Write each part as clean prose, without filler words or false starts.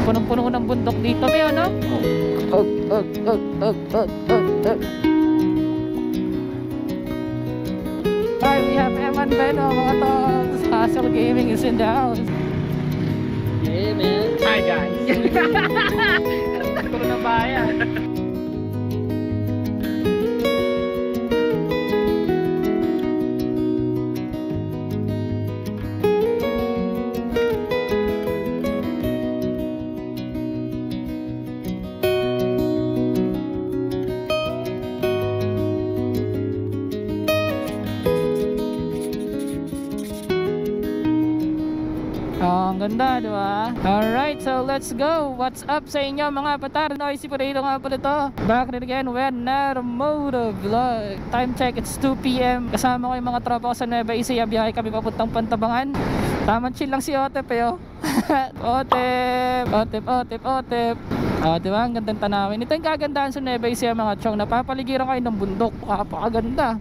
Punong-puno ng bundok dito, may ano? Hi, we have Eman Beno, mga togs. Hustle Gaming is in the house. Hey man. Hi guys. Puro na bayan. Ang ganda, di ba? Alright, so let's go. What's up sa inyo mga patar? Noisy Potato nga pala to. Back again with another moto vlog. Time check, it's 2 PM. Kasama ko yung mga tropa ko sa Nueva Ecija. Biyahe kami papuntang Pantabangan. Tamang chill lang si Otep eh, oh. Otep. Di ba? Ang gandang tanawin. Ito yung kagandahan sa Nueva Ecija mga chong. Napapaligiran kayo ng bundok. Kapakaganda.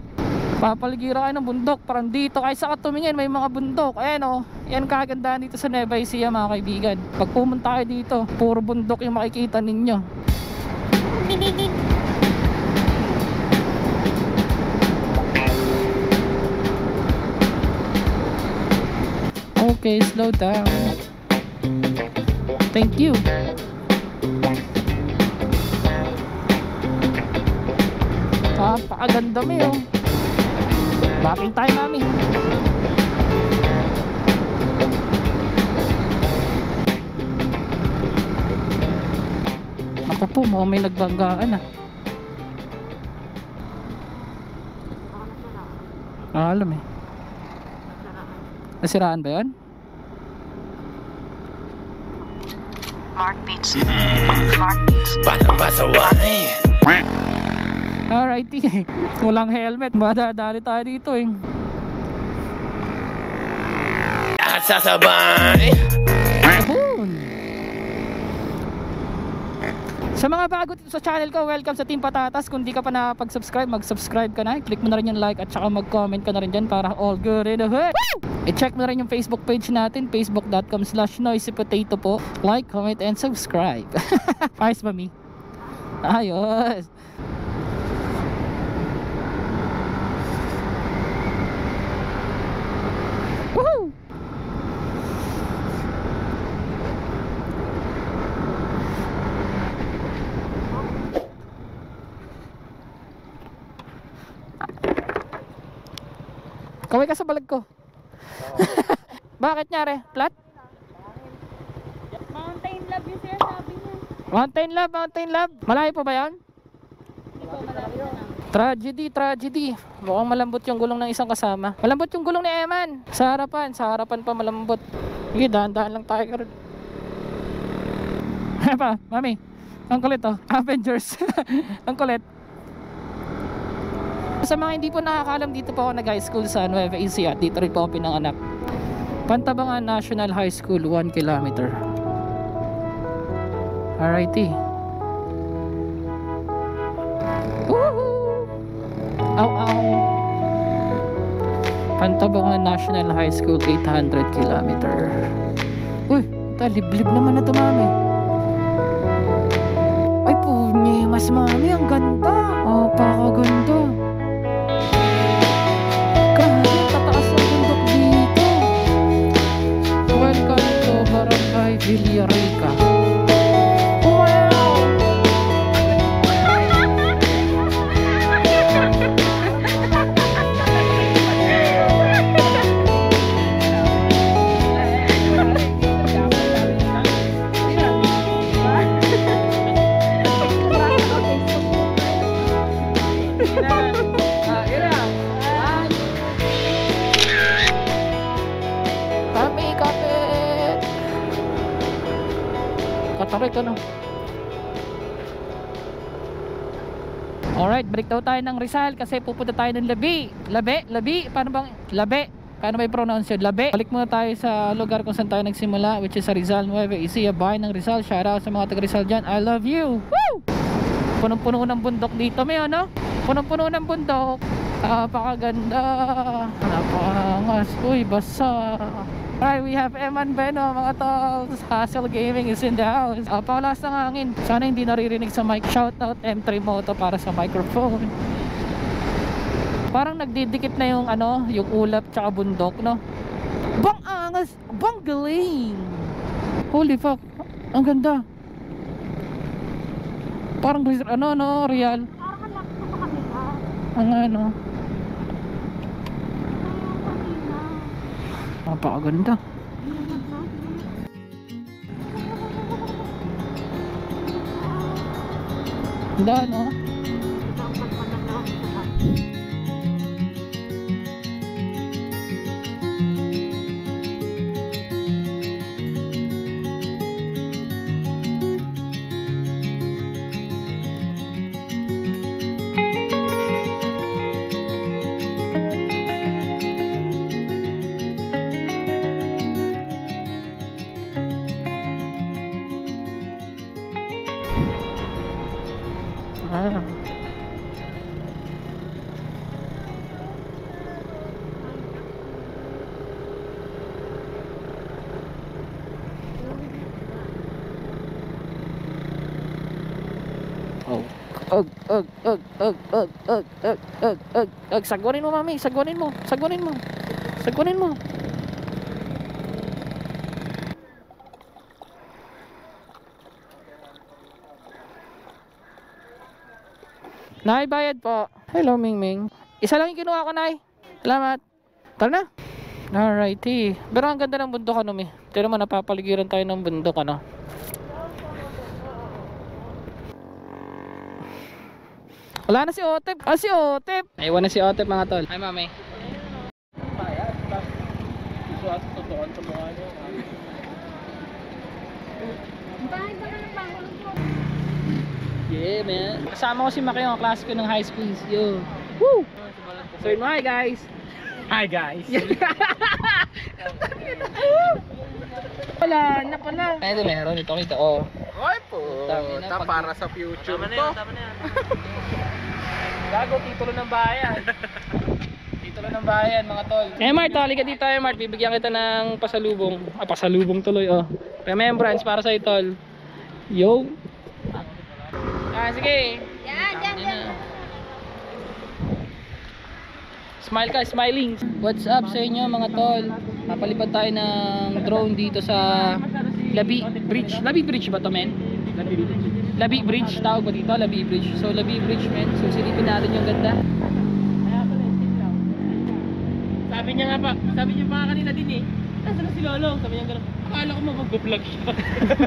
Papaligiran kayo ng bundok. Parang dito kahit sa katumingin may mga bundok. Ayan o. Yan kagandahan dito sa Nueva Ecija mga kaibigan. Pag pumunta kayo dito, puro bundok yung makikita ninyo. Okay, slow down. Thank you. Napakaganda mo yun. Backing tayo mami. Ako po, mukhang may nagbanggaan ah. Alam eh. Nasiraan ba yun? Mark Beats. Pasaway. Alrighty. Walang helmet. Madadali tayo dito eh. At sasabay. Sa mga bago dito sa channel ko, welcome sa Team Patatas. Kung di ka pa nakapag-subscribe, mag-subscribe ka na. Click mo na rin yung like at saka mag-comment ka na rin dyan para all good in the hood. I-check mo na rin yung Facebook page natin, facebook.com/noisypotato po. Like, comment, and subscribe. Ayos mami. Ayos. Woohoo! Kaway ka sa balag ko. Bakit nyari? Flat? Mountain Love yung sinasabi niya. Mountain Love. Malayo pa ba yan? Hindi po malayo na. Tragedy. Mukhang malambot yung gulong ng isang kasama. Malambot yung gulong ni Eman. Sa harapan pa malambot. Sige, dahan-dahan lang tayo karon. Ano pa, mami? Ang kulit oh. Avengers. Ang kulit. Sa mga hindi po nakakalam, dito po ako nag-high school sa Nueva Ecija. Dito rin po ako pinanganak. Pantabangan National High School, 1 kilometer. Alrighty. Woohoo! Ow. Pantabangan National High School, 800 kilometer. Uy, liblib naman na ito mami. Ay punye, mas mami, ang ganda. Pakaganda. Barangay Villarica. Wow! Kataray ka no. Alright, break daw tayo ng Rizal kasi pupunta tayo ng Labi. Paano bang Labi? Paano may pronounce yun? Labi. Balik muna tayo sa lugar kung saan tayo nagsimula, which is sa Rizal, Nueva Ecija, bahay ng Rizal. Shout out sa mga taga Rizal dyan. I love you. Woo! Punong-puno ng bundok dito. May ano? Punong-puno ng bundok. Napakaganda. Napakangas. Uy, basa. Alright, we have Eman Beno, mga tol. Hustle Gaming is in the house. Pakalas ng hangin. Sana hindi naririnig sa mic. Shoutout M3 Moto para sa microphone. Parang nagdidikit na yung ano, yung ulap tsaka bundok, no? Bang angas! Bang galing! Holy fuck! Ang ganda! Parang ano, no? Real. Parang lakto sa kanila. Ang ano. Ito yung kanina. Napakaganda. Ganda, no? Ah. Oh. Sagwanin mo, mami. Sagwanin mo. Sagwanin mo. Sagwanin mo. Nay, bayad po. Hello, Mingming. Isa lang yung kinuha ko, Nay. Salamat. Tara na. Alrighty. Pero ang ganda ng bundok, ano, Mi. Tira mo, napapaligiran tayo ng bundok, ano. Wala na si Otep. Ah, si Otep. Aywan na si Otep, mga tol. Hi, mami. Bakit ba ng pangulo ko? Yeah, man. Kasama ko si Maki, yung klase ko ng high school. Yo. Woo! So, yun, hi, guys. Hi guys. Wala na pala. Ay, ito meron. Ito, ito. Oh. Oy po. Tama na, Para sa future to. Gago, titulo ng bayan. Titulo ng bayan, mga tol. Mart, halika dito, Mart. Bibigyan kita ng pasalubong. Ah, pasalubong tuloy, oh. Remembrance para sa tol. Yo. Ah, sige. Yan. Smile ka, smiling. What's up sa inyo, mga tol? Papalipad tayo ng drone dito sa Labi Bridge. Labi Bridge ba to, men? Labi Bridge, tawag ba dito? Labi Bridge. So, Labi Bridge, men. So, silipin natin yung ganda. Sabi niya pa kanina din eh. Nasaan na si Lolo? Sabi niya gano'n. Akala ko mag-vlog siya.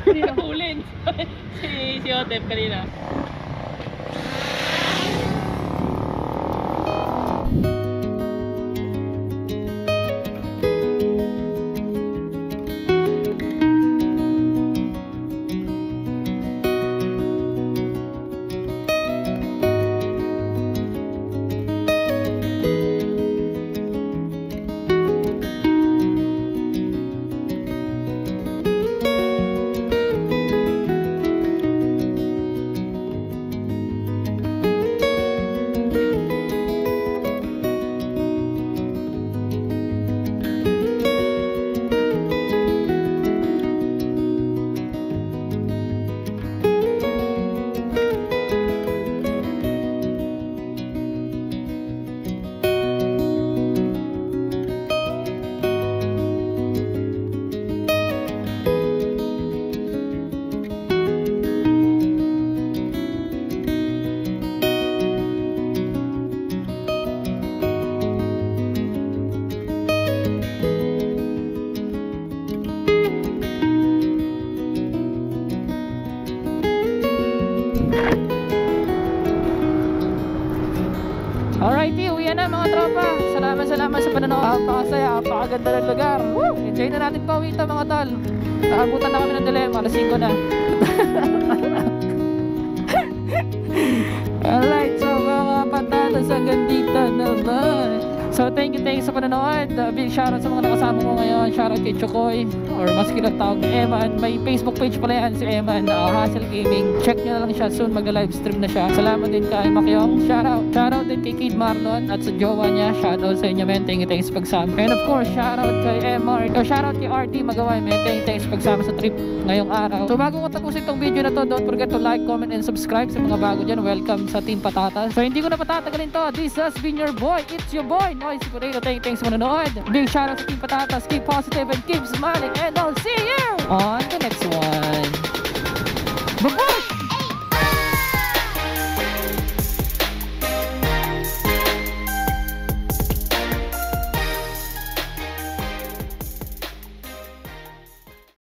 Hindi na ulin. si Otep kanina. Alrighty, uwi na mga tropa. Salamat sa panonood. Napakasaya, napakaganda ng lugar. Woo! Enjoy na natin pauwi ito, mga tol. Nakabutan na kami ng dilemma, alas 5 na. Alright, so mga patatas hanggang dito naman. So thank you sa panonood. Big shoutout sa mga nakasama ko ngayon. Shoutout kay Chokoy, or mas kinatawag ni Eman. May Facebook page pala yan si Eman, Hustle Gaming. Check nyo na lang siya, soon mag-livestream na siya. Salamat din kay Makyong. Shoutout din kay Kid Marlon at sa jowa niya. Shoutout sa inyo men. Thank you sa pagsama. And of course, shoutout kay MR. Shoutout kay RT Magaway men. Thank you sa pagsama sa trip ngayong araw. So bago ko tapusin itong video na to, don't forget to like, comment, and subscribe sa mga bago dyan. Welcome sa Team Patatas. So hindi ko na patatagalin to. This has been your boy. It's your boy, Noisy Potato. Thanks sa manonood. Big shoutout sa Team Patatas. Keep positive and keep smiling. And I'll see you on the next one. Bye-bye!